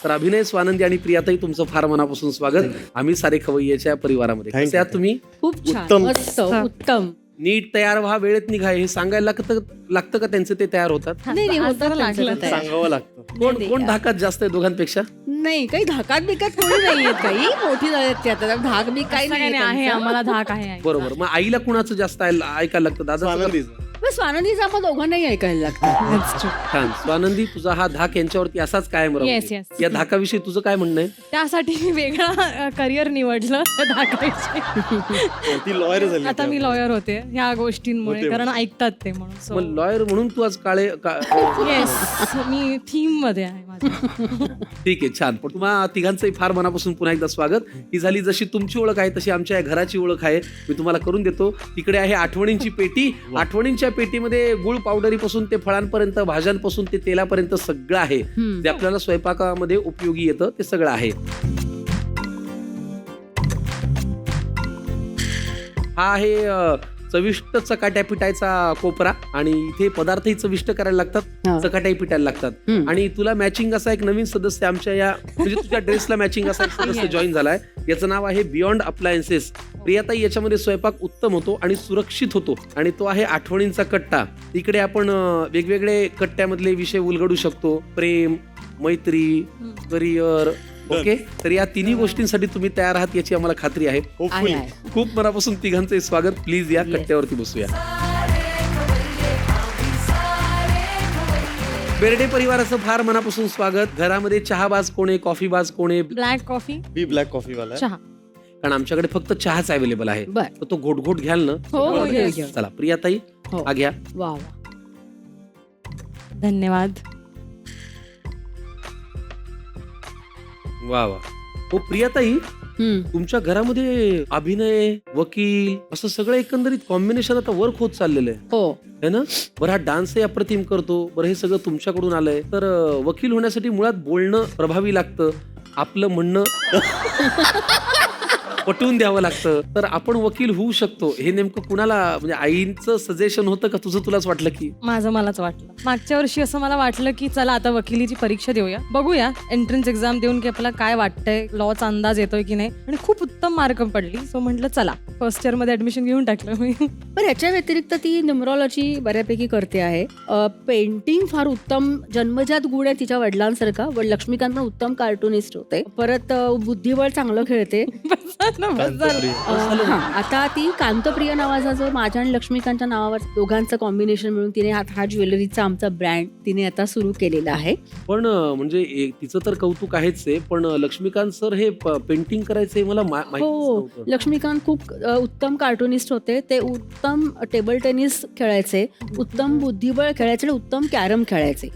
तर अभिनय स्वानंदी आणि प्रियाताई तुमचं फार मनापासून स्वागत. आम्ही सारे खवय्याच्या परिवारामध्ये. कसे आहात तुम्ही? खूप छान, उत्तम. मस्त, उत्तम. नीट तयार व्हा, वेळेत निघा हे सांगायला लागतं का त्यांचं ते तयार होतात? नाही होतं लागलं लागलं सांगावं लागतं. कोण धाकात जास्त आहे दोघांपेक्षा? नाही काही धाकात बिकात कोणी नाहीये, काही मोठी झाली ते आता धाक बी काही असं काही नाही आहे, आम्हाला धाक आहे. बरोबर. मग आईला कुणाचं जास्त ऐकायला लागतं? दादा स्वानंदीचं. स्वानंदीचं आपण दोघांनाही ऐकायला लागतं. छान. स्वानंदी, तुझा हा धाक यांच्यावरती असाच कायम राहू Yes, दे. yes. या धाकाविषयी तुझं काय म्हणणं आहे? त्यासाठी मी वेगळा करिअर निवडलं धाकायची. ती लॉयर झाली. आता मी लॉयर होते ह्या गोष्टींमुळे, होते. कारण ऐकतात ते म्हणून. मग लॉयर म्हणून तू आज येस, मी थीम मध्ये आहे माझ्या. ठीक आहे, छान. पण तुम्हा तिघांचंही फार मनापासून पुन्हा एकदा स्वागत. ही झाली जशी तुमची ओळख आहे तशी आमच्या या घराची ओळख आहे. मी तुम्हाला करून देतो. तिकडे आहे आठवणींची पेटी. आठवणींच्या पेटीमध्ये गुळ पावडरीपासून ते फळांपर्यंत, भाज्यांपासून ते तेलापर्यंत सगळं आहे. जे आपल्याला स्वयंपाकामध्ये उपयोगी येतं ते सगळं आहे. हा आहे चविष्ट चकाट्या पिठायचा कोपरा आणि इथे पदार्थही चविष्ट करायला लागतात, चकाट्याही पिटायला लागतात. आणि तुला मॅचिंग असा एक नवीन सदस्य आमच्या या म्हणजे तुझ्या ड्रेसला मॅचिंग असा एक सदस्य जॉईन झालाय. याचं नाव आहे बियॉन्ड अप्लायन्सेस. प्रियाताई, याच्यामध्ये स्वयंपाक उत्तम होतो आणि सुरक्षित होतो आणि तो आहे आठवणींचा कट्टा. इकडे आपण वेगवेगळे कट्ट्यामधले विषय उलगडू शकतो. प्रेम, मैत्री, करिअर. ओके, तर या तिन्ही गोष्टींसाठी तुम्ही तयार आहात याची आम्हाला खात्री आहे. Hopefully. खूप मनापासून तिघांचे स्वागत. प्लीज या कट्ट्यावरती बसूया. बेर्डे परिवाराचं फार मनापासून स्वागत. घरामध्ये चहाबाज कोण आहे, कॉफीबाज कोण आहे? ब्लॅक कॉफी, मी ब्लॅक कॉफी वाला आहे. चहा. कारण आमच्याकडे फक्त चहाच अवेलेबल आहे. बर. तर तो घोट घ्याल ना? हो, घेऊ. चला प्रियाताई, हो. हा घ्या. वा वा. धन्यवाद. वा वा. हो प्रियाताई, तुमच्या घरामध्ये अभिनय, वकील असं सगळं एकंदरीत कॉम्बिनेशन आता वर्क होत चाललेलं आहे, हो. है ना? बरं, हा डान्सही अप्रतिम करतो. बरं, हे सगळं तुमच्याकडून आलंय. तर वकील होण्यासाठी मुळात बोलणं प्रभावी लागतं, आपलं म्हणणं पटवून द्यावं लागतं. तर आपण वकील होऊ शकतो हे नेमकं कुणाला, म्हणजे आईंचं सजेशन होतं का तुझं तुलाच वाटलं की? मलाच वाटलं. मागच्या वर्षी असं मला वाटलं की चला आता वकिलीची परीक्षा देऊया, बघूया एंट्रन्स एक्झाम देऊन की आपल्याला काय वाटतंय, लॉचा अंदाज येतोय की नाही. आणि खूप उत्तम मार्क पडली. सो म्हटलं चला फर्स्ट इयर मध्ये ऍडमिशन घेऊन टाकलं मी. पण ह्याच्या व्यतिरिक्त ती न्यूमरॉलॉजी बऱ्यापैकी करते आहे. पेंटिंग फार उत्तम, जन्मजात गुण आहे तिच्या वडिलांसारखा. लक्ष्मीकांत पण उत्तम कार्टुनिस्ट होते. परत बुद्धिबळ चांगलं खेळते. कांतप्रिय. आता ती कांतप्रिय नावाचा जो माझ्या आणि लक्ष्मीकांतच्या नावावर दोघांचं कॉम्बिनेशन मिळून तिने हा ज्वेलरीचा आमचा ब्रँड तिने आता सुरू केलेला आहे. पण म्हणजे तिचं तर कौतुक आहेच आहे, पण लक्ष्मीकांत सर हे पेंटिंग करायचे मला माहिती हो, नव्हतं. लक्ष्मीकांत खूप उत्तम कार्टुनिस्ट होते. ते उत्तम टेबल टेनिस खेळायचे, उत्तम बुद्धिबळ खेळायचे आणि उत्तम कॅरम खेळायचे.